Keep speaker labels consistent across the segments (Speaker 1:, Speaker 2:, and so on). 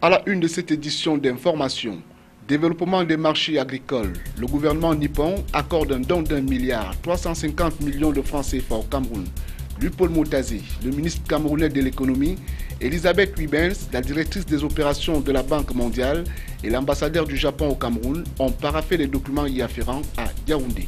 Speaker 1: À la une de cette édition d'information, développement des marchés agricoles, le gouvernement nippon accorde un don d'1,350 milliard de francs CFA au Cameroun. Lupaul Moutazé, le ministre camerounais de l'économie, Elisabeth Wibens, la directrice des opérations de la Banque mondiale et l'ambassadeur du Japon au Cameroun ont paraphé les documents y afférents à Yaoundé.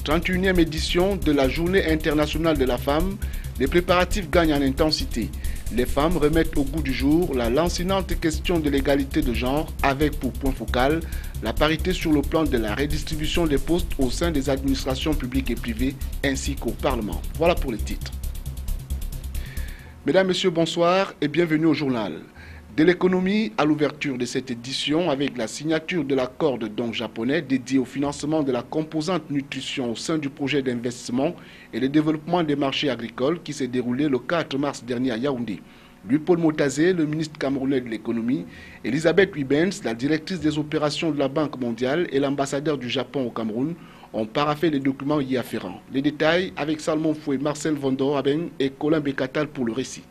Speaker 1: 31e édition de la Journée internationale de la femme, les préparatifs gagnent en intensité. Les femmes remettent au goût du jour la lancinante question de l'égalité de genre avec pour point focal la parité sur le plan de la redistribution des postes au sein des administrations publiques et privées ainsi qu'au Parlement. Voilà pour les titres. Mesdames, Messieurs, bonsoir et bienvenue au journal. De l'économie à l'ouverture de cette édition avec la signature de l'accord de don japonais dédié au financement de la composante nutrition au sein du projet d'investissement et le développement des marchés agricoles qui s'est déroulé le 4 mars dernier à Yaoundé. Lupaul Moutazé, le ministre camerounais de l'économie, Elisabeth Wibens, la directrice des opérations de la Banque mondiale et l'ambassadeur du Japon au Cameroun ont paraphé les documents y afférents. Les détails avec Salmon Foué, Marcel Vondor-Abeng et Colin Bekatal pour le récit.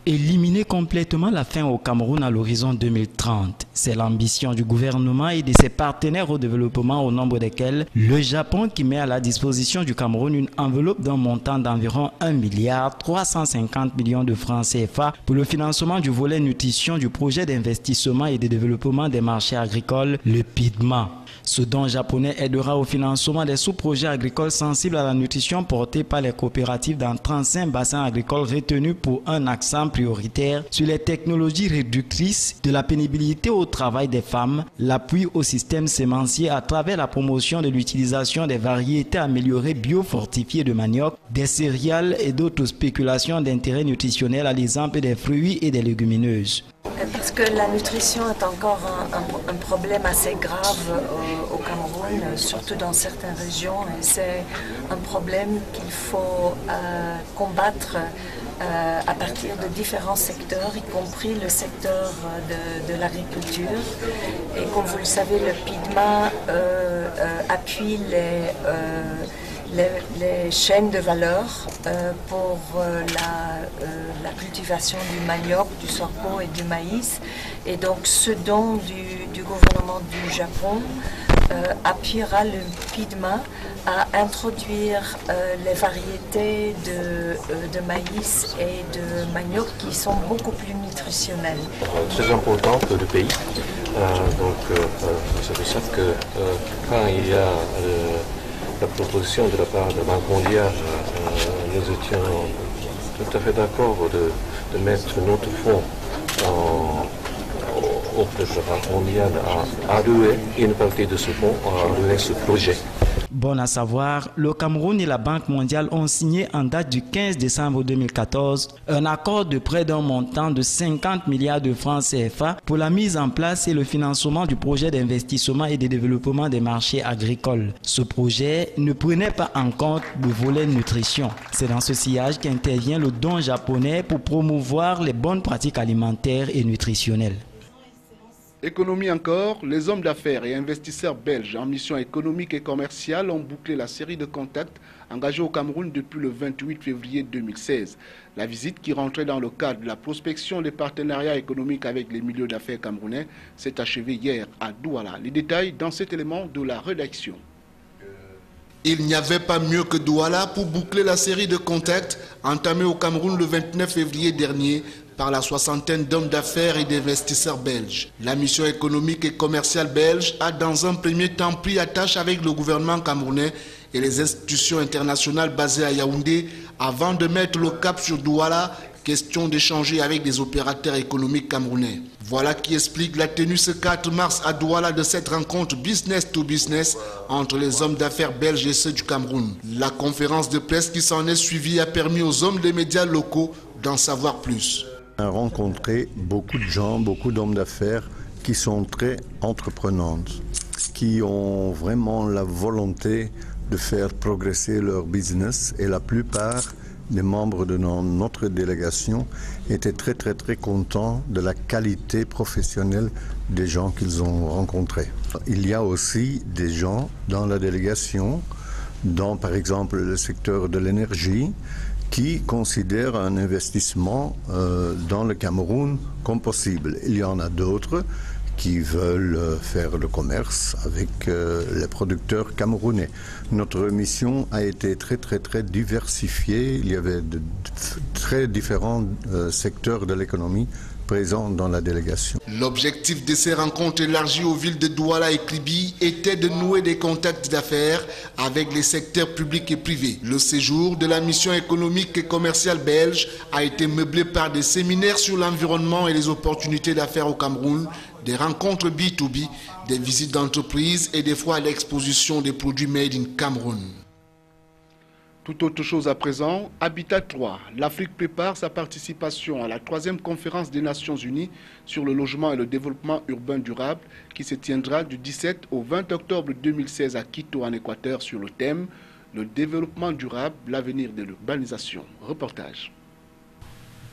Speaker 2: Éliminer complètement la faim au Cameroun à l'horizon 2030. C'est l'ambition du gouvernement et de ses partenaires au développement au nombre desquels le Japon qui met à la disposition du Cameroun une enveloppe d'un montant d'environ 1,350 milliard de francs CFA pour le financement du volet nutrition du projet d'investissement et de développement des marchés agricoles, le PIDMA. Ce don japonais aidera au financement des sous-projets agricoles sensibles à la nutrition portés par les coopératives dans 35 bassins agricoles retenus pour un accent prioritaire sur les technologies réductrices de la pénibilité au travail des femmes, l'appui au système sémencier à travers la promotion de l'utilisation des variétés améliorées biofortifiées de manioc, des céréales et d'autres spéculations d'intérêt nutritionnel à l'exemple des fruits et des légumineuses.
Speaker 3: Parce que la nutrition est encore un problème assez grave au Cameroun, surtout dans certaines régions. Et c'est un problème qu'il faut combattre à partir de différents secteurs, y compris le secteur de l'agriculture. Et comme vous le savez, le PIDMA appuie les chaînes de valeur pour la cultivation du manioc, du sorgho et du maïs. Et donc ce don du gouvernement du Japon appuiera le PIDMA à introduire les variétés de maïs et de manioc qui sont beaucoup plus nutritionnelles.
Speaker 4: Très important pour le pays. C'est pour ça que quand il y a la proposition de la part de la Banque mondiale, nous étions tout à fait d'accord de mettre notre fonds auprès de la Banque mondiale à allouer une partie de ce fonds à allouer ce projet.
Speaker 2: Bon à savoir, le Cameroun et la Banque mondiale ont signé en date du 15 décembre 2014 un accord de prêt d'un montant de 50 milliards de francs CFA pour la mise en place et le financement du projet d'investissement et de développement des marchés agricoles. Ce projet ne prenait pas en compte le volet nutrition. C'est dans ce sillage qu'intervient le don japonais pour promouvoir les bonnes pratiques alimentaires et nutritionnelles.
Speaker 1: Économie encore, les hommes d'affaires et investisseurs belges en mission économique et commerciale ont bouclé la série de contacts engagés au Cameroun depuis le 28 février 2016. La visite qui rentrait dans le cadre de la prospection des partenariats économiques avec les milieux d'affaires camerounais s'est achevée hier à Douala. Les détails dans cet élément de la rédaction.
Speaker 5: Il n'y avait pas mieux que Douala pour boucler la série de contacts entamés au Cameroun le 29 février dernier par la soixantaine d'hommes d'affaires et d'investisseurs belges. La mission économique et commerciale belge a dans un premier temps pris attache avec le gouvernement camerounais et les institutions internationales basées à Yaoundé avant de mettre le cap sur Douala, question d'échanger avec des opérateurs économiques camerounais. Voilà qui explique la tenue ce 4 mars à Douala de cette rencontre business to business entre les hommes d'affaires belges et ceux du Cameroun. La conférence de presse qui s'en est suivie a permis aux hommes des médias locaux d'en savoir plus.
Speaker 6: On a rencontré beaucoup de gens, beaucoup d'hommes d'affaires qui sont très entreprenantes, qui ont vraiment la volonté de faire progresser leur business et la plupart des membres de notre délégation étaient très contents de la qualité professionnelle des gens qu'ils ont rencontrés. Il y a aussi des gens dans la délégation, dans par exemple le secteur de l'énergie, qui considèrent un investissement dans le Cameroun comme possible. Il y en a d'autres qui veulent faire le commerce avec les producteurs camerounais. Notre mission a été très diversifiée. Il y avait de très différents secteurs de l'économie présents dans la délégation.
Speaker 5: L'objectif de ces rencontres élargies aux villes de Douala et Kribi était de nouer des contacts d'affaires avec les secteurs publics et privés. Le séjour de la mission économique et commerciale belge a été meublé par des séminaires sur l'environnement et les opportunités d'affaires au Cameroun, des rencontres B2B, des visites d'entreprise et des fois l'exposition des produits made in Cameroun.
Speaker 1: Tout autre chose à présent, Habitat 3. L'Afrique prépare sa participation à la 3e conférence des Nations Unies sur le logement et le développement urbain durable qui se tiendra du 17 au 20 octobre 2016 à Quito en Équateur sur le thème « Le développement durable, l'avenir de l'urbanisation ». Reportage.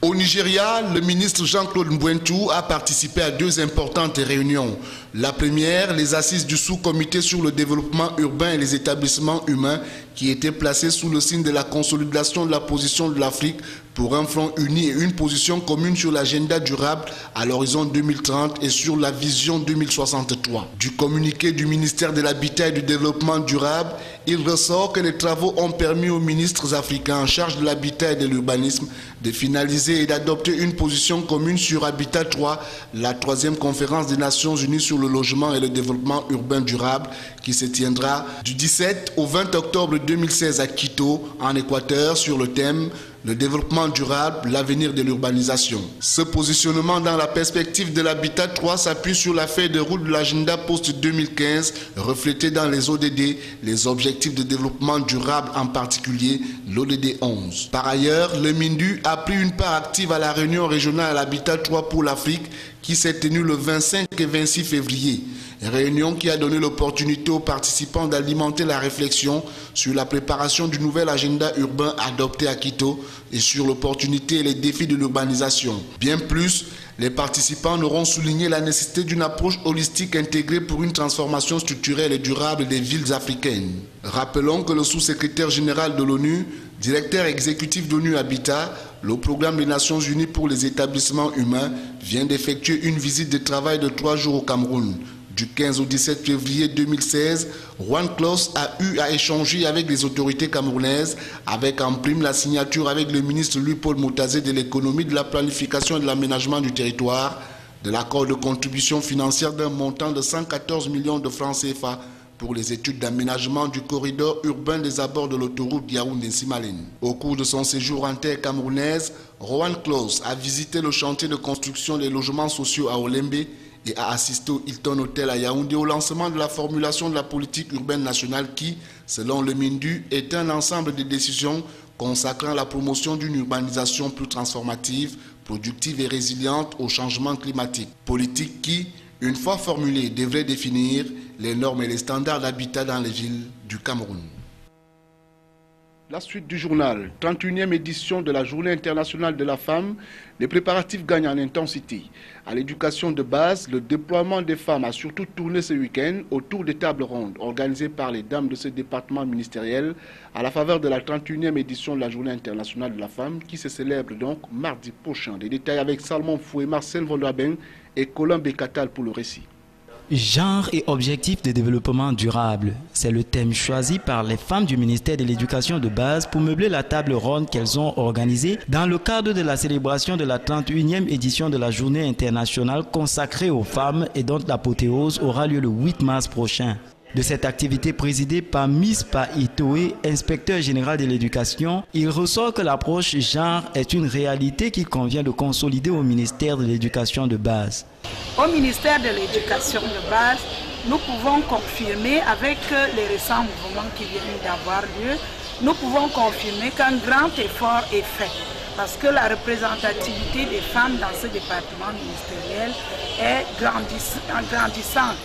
Speaker 5: Au Nigeria, le ministre Jean-Claude Mbouentou a participé à 2 importantes réunions. La première, les assises du sous-comité sur le développement urbain et les établissements humains qui étaient placés sous le signe de la consolidation de la position de l'Afrique pour un front uni et une position commune sur l'agenda durable à l'horizon 2030 et sur la vision 2063. Du communiqué du ministère de l'Habitat et du Développement durable, il ressort que les travaux ont permis aux ministres africains en charge de l'habitat et de l'urbanisme de finaliser et d'adopter une position commune sur Habitat 3, la 3e conférence des Nations Unies sur le logement et le développement urbain durable qui se tiendra du 17 au 20 octobre 2016 à Quito, en Équateur, sur le thème « Le développement durable, l'avenir de l'urbanisation ». Ce positionnement dans la perspective de l'Habitat 3 s'appuie sur la feuille de route de l'agenda post-2015 reflété dans les ODD, les objectifs de développement durable en particulier l'ODD 11. Par ailleurs, le MINDU a pris une part active à la réunion régionale à l'Habitat 3 pour l'Afrique qui s'est tenue le 25 et 26 février. Réunion qui a donné l'opportunité aux participants d'alimenter la réflexion sur la préparation du nouvel agenda urbain adopté à Quito et sur l'opportunité et les défis de l'urbanisation. Bien plus, les participants auront souligné la nécessité d'une approche holistique intégrée pour une transformation structurelle et durable des villes africaines. Rappelons que le sous-secrétaire général de l'ONU, directeur exécutif d'ONU Habitat, le programme des Nations Unies pour les établissements humains, vient d'effectuer une visite de travail de 3 jours au Cameroun. Du 15 au 17 février 2016, Juan Claus a eu à échanger avec les autorités camerounaises, avec en prime la signature avec le ministre Louis-Paul Moutazé de l'économie, de la planification et de l'aménagement du territoire, de l'accord de contribution financière d'un montant de 114 millions de francs CFA pour les études d'aménagement du corridor urbain des abords de l'autoroute Yaoundé-Simalène. Au cours de son séjour en terre camerounaise, Juan Claus a visité le chantier de construction des logements sociaux à Olembe et a assisté au Hilton Hotel à Yaoundé au lancement de la formulation de la politique urbaine nationale qui, selon le MINDU, est un ensemble de décisions consacrant la promotion d'une urbanisation plus transformative, productive et résiliente au changement climatique. Politique qui, une fois formulée, devrait définir les normes et les standards d'habitat dans les villes du Cameroun.
Speaker 1: La suite du journal, 31e édition de la Journée internationale de la femme, les préparatifs gagnent en intensité. À l'éducation de base, le déploiement des femmes a surtout tourné ce week-end autour des tables rondes organisées par les dames de ce département ministériel à la faveur de la 31e édition de la Journée internationale de la femme qui se célèbre donc mardi prochain. Des détails avec Salmon Foué, Marcel Vondraben et Colin Bekatal pour le récit.
Speaker 2: Genre et objectifs de développement durable, c'est le thème choisi par les femmes du ministère de l'Éducation de base pour meubler la table ronde qu'elles ont organisée dans le cadre de la célébration de la 31e édition de la Journée internationale consacrée aux femmes et dont l'apothéose aura lieu le 8 mars prochain. De cette activité présidée par Miss Pa Itoé, inspecteur général de l'éducation, il ressort que l'approche genre est une réalité qu'il convient de consolider au ministère de l'Éducation de base.
Speaker 7: Au ministère de l'Éducation de base, nous pouvons confirmer avec les récents mouvements qui viennent d'avoir lieu, nous pouvons confirmer qu'un grand effort est fait parce que la représentativité des femmes dans ce département ministériel est grandissante.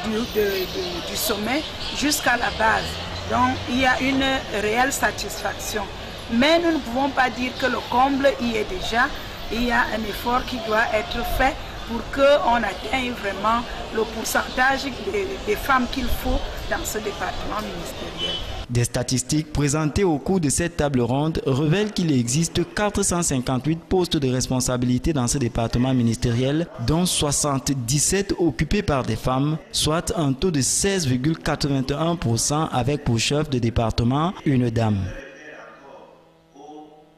Speaker 7: Du sommet jusqu'à la base. Donc il y a une réelle satisfaction. Mais nous ne pouvons pas dire que le comble y est déjà. Il y a un effort qui doit être fait pour qu'on atteigne vraiment le pourcentage des femmes qu'il faut dans ce département ministériel.
Speaker 2: Des statistiques présentées au cours de cette table ronde révèlent qu'il existe 458 postes de responsabilité dans ce département ministériel, dont 77 occupés par des femmes, soit un taux de 16,81% avec pour chef de département une dame.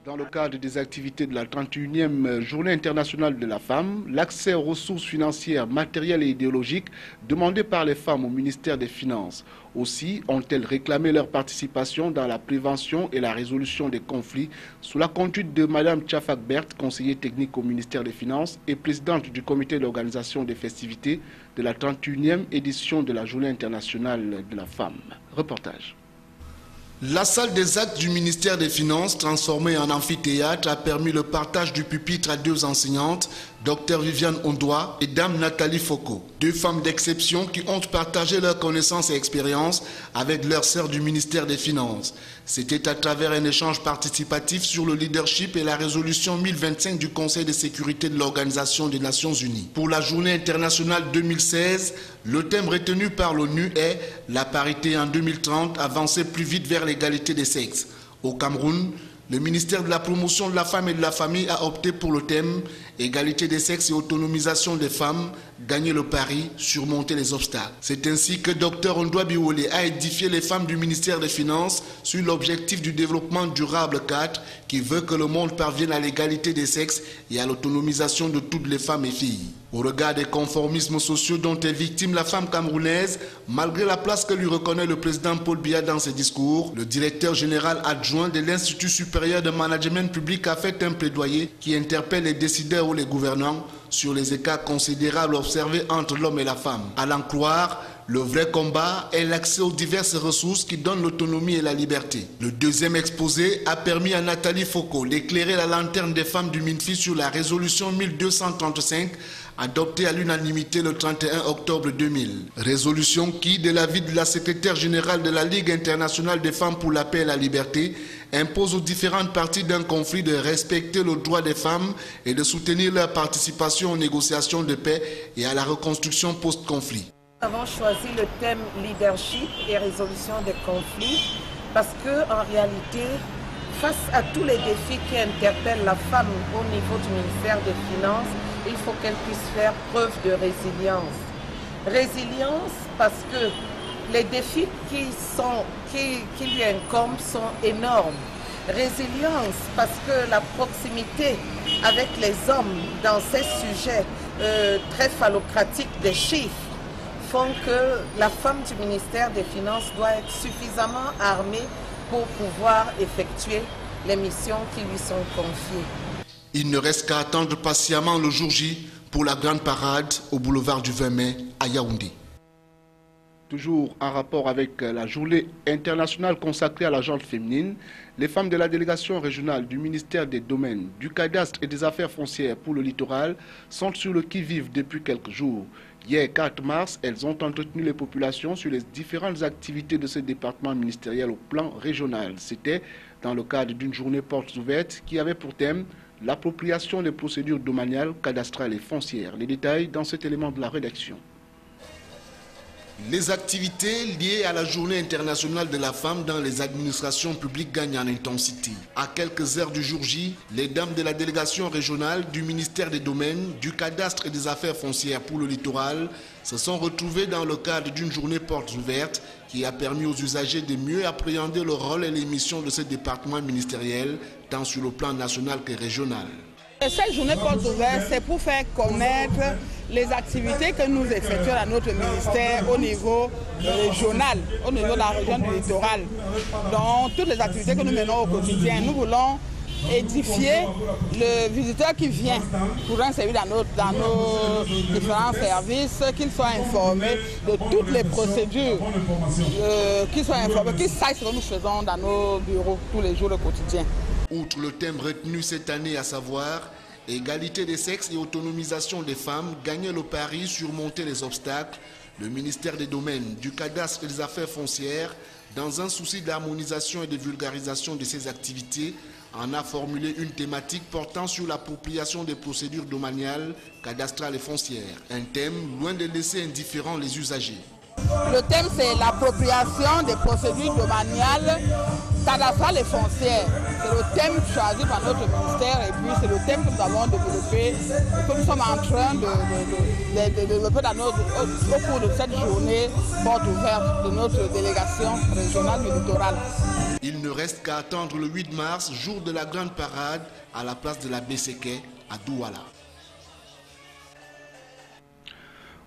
Speaker 1: Dans le cadre des activités de la 31e Journée internationale de la femme, l'accès aux ressources financières, matérielles et idéologiques demandées par les femmes au ministère des Finances. Aussi ont-elles réclamé leur participation dans la prévention et la résolution des conflits sous la conduite de Mme Tchafak Berthe, conseillère technique au ministère des Finances et présidente du comité d'organisation des festivités de la 31e édition de la Journée internationale de la femme. Reportage.
Speaker 5: La salle des actes du ministère des Finances, transformée en amphithéâtre, a permis le partage du pupitre à deux enseignantes, Dr Viviane Ondoa et Dame Nathalie Foucault. Deux femmes d'exception qui ont partagé leurs connaissances et expériences avec leurs sœurs du ministère des Finances. C'était à travers un échange participatif sur le leadership et la résolution 1025 du Conseil de sécurité de l'Organisation des Nations Unies. Pour la Journée internationale 2016, le thème retenu par l'ONU est « La parité en 2030, avancer plus vite vers l'égalité des sexes ». Au Cameroun, le ministère de la Promotion de la Femme et de la Famille a opté pour le thème « Égalité des sexes et autonomisation des femmes, gagner le pari, surmonter les obstacles ». C'est ainsi que Dr Ondoa Biwole a édifié les femmes du ministère des Finances sur l'objectif du développement durable 4 qui veut que le monde parvienne à l'égalité des sexes et à l'autonomisation de toutes les femmes et filles. Au regard des conformismes sociaux dont est victime la femme camerounaise, malgré la place que lui reconnaît le président Paul Biya dans ses discours, le directeur général adjoint de l'Institut supérieur de management public a fait un plaidoyer qui interpelle les décideurs ou les gouvernants sur les écarts considérables observés entre l'homme et la femme. À l'en croire, le vrai combat est l'accès aux diverses ressources qui donnent l'autonomie et la liberté. Le deuxième exposé a permis à Nathalie Foucault d'éclairer la lanterne des femmes du MINFI sur la résolution 1235 adoptée à l'unanimité le 31 octobre 2000. Résolution qui, de l'avis de la secrétaire générale de la Ligue internationale des femmes pour la paix et la liberté, impose aux différentes parties d'un conflit de respecter le droit des femmes et de soutenir leur participation aux négociations de paix et à la reconstruction post-conflit.
Speaker 8: Nous avons choisi le thème leadership et résolution des conflits parce qu'en réalité, face à tous les défis qui interpellent la femme au niveau du ministère des Finances, il faut qu'elle puisse faire preuve de résilience. Résilience parce que les défis qui lui incombent sont énormes. Résilience parce que la proximité avec les hommes dans ces sujets très phallocratiques des chiffres font que la femme du ministère des Finances doit être suffisamment armée pour pouvoir effectuer les missions qui lui sont confiées.
Speaker 5: Il ne reste qu'à attendre patiemment le jour J pour la grande parade au boulevard du 20 mai à Yaoundé.
Speaker 1: Toujours en rapport avec la journée internationale consacrée à la gente féminine, les femmes de la délégation régionale du ministère des Domaines, du Cadastre et des Affaires foncières pour le littoral sont sur le qui-vive depuis quelques jours. Hier 4 mars, elles ont entretenu les populations sur les différentes activités de ce département ministériel au plan régional. C'était dans le cadre d'une journée portes ouvertes qui avait pour thème l'appropriation des procédures domaniales, cadastrales et foncières. Les détails dans cet élément de la rédaction.
Speaker 5: Les activités liées à la Journée internationale de la femme dans les administrations publiques gagnent en intensité. À quelques heures du jour J, les dames de la délégation régionale du ministère des Domaines, du Cadastre et des Affaires foncières pour le littoral se sont retrouvées dans le cadre d'une journée portes ouvertes qui a permis aux usagers de mieux appréhender le rôle et les missions de ce département ministériel, tant sur le plan national que régional.
Speaker 7: Cette journée portes ouvertes, c'est pour faire connaître les activités que nous effectuons à notre ministère au niveau régional, au niveau de la région du littoral. Donc, toutes les activités que nous menons au quotidien, nous voulons édifier le visiteur qui vient pour un service dans nos différents services, qu'il soit informé de toutes les procédures, qu'il soit informé, qu'il sache ce que nous faisons dans nos bureaux tous les jours au quotidien.
Speaker 5: Outre le thème retenu cette année, à savoir égalité des sexes et autonomisation des femmes, gagner le pari, surmonter les obstacles, le ministère des Domaines, du Cadastre et des Affaires foncières, dans un souci d'harmonisation et de vulgarisation de ses activités, en a formulé une thématique portant sur l'appropriation des procédures domaniales, cadastrales et foncières. Un thème loin de laisser indifférents les usagers.
Speaker 9: Le thème, c'est l'appropriation des procédures domaniales, cadastrales et foncières. C'est le thème choisi par notre ministère et puis c'est le thème que nous avons développé, que nous sommes en train de développer au cours de cette journée porte ouverte de notre délégation régionale du littoral.
Speaker 5: Il ne reste qu'à attendre le 8 mars, jour de la grande parade, à la place de la Besséké à Douala.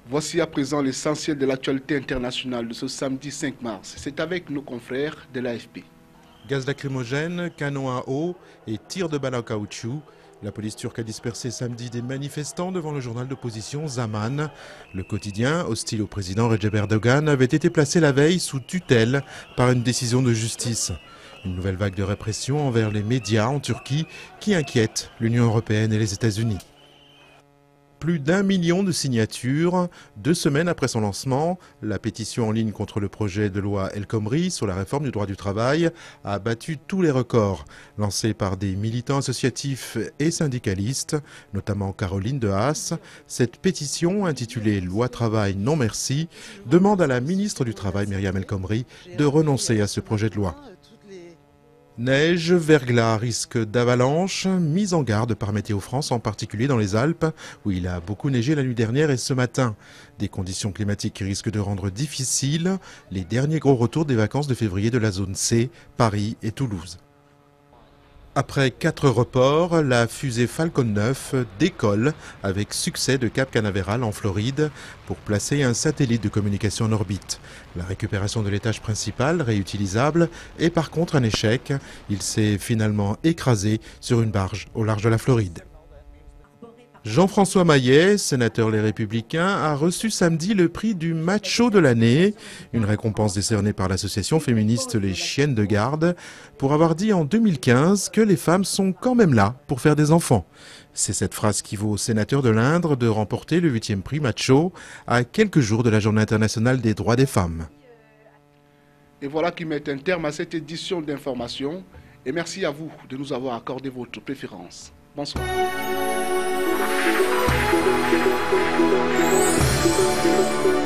Speaker 1: Voici à présent l'essentiel de l'actualité internationale de ce samedi 5 mars. C'est avec nos confrères de l'AFP.
Speaker 10: Gaz lacrymogène, canon à eau et tirs de balles à caoutchouc. La police turque a dispersé samedi des manifestants devant le journal d'opposition Zaman. Le quotidien, hostile au président Recep Erdogan, avait été placé la veille sous tutelle par une décision de justice. Une nouvelle vague de répression envers les médias en Turquie qui inquiète l'Union européenne et les États-Unis. Plus d'1 million de signatures. 2 semaines après son lancement, la pétition en ligne contre le projet de loi El Khomri sur la réforme du droit du travail a battu tous les records. Lancée par des militants associatifs et syndicalistes, notamment Caroline de Haas, cette pétition, intitulée « Loi travail non merci », demande à la ministre du Travail, Myriam El Khomri, de renoncer à ce projet de loi. Neige, verglas, risque d'avalanche, mise en garde par Météo France, en particulier dans les Alpes, où il a beaucoup neigé la nuit dernière et ce matin. Des conditions climatiques qui risquent de rendre difficiles les derniers gros retours des vacances de février de la zone C, Paris et Toulouse. Après 4 reports, la fusée Falcon 9 décolle avec succès de Cap Canaveral en Floride pour placer un satellite de communication en orbite. La récupération de l'étage principal, réutilisable, est par contre un échec. Il s'est finalement écrasé sur une barge au large de la Floride. Jean-François Maillet, sénateur Les Républicains, a reçu samedi le prix du macho de l'année, une récompense décernée par l'association féministe Les Chiennes de Garde, pour avoir dit en 2015 que les femmes sont quand même là pour faire des enfants. C'est cette phrase qui vaut au sénateur de l'Indre de remporter le 8e prix macho à quelques jours de la Journée internationale des droits des femmes.
Speaker 1: Et voilà qui met un terme à cette édition d'information. Et merci à vous de nous avoir accordé votre préférence. Bonsoir.
Speaker 11: Thank you.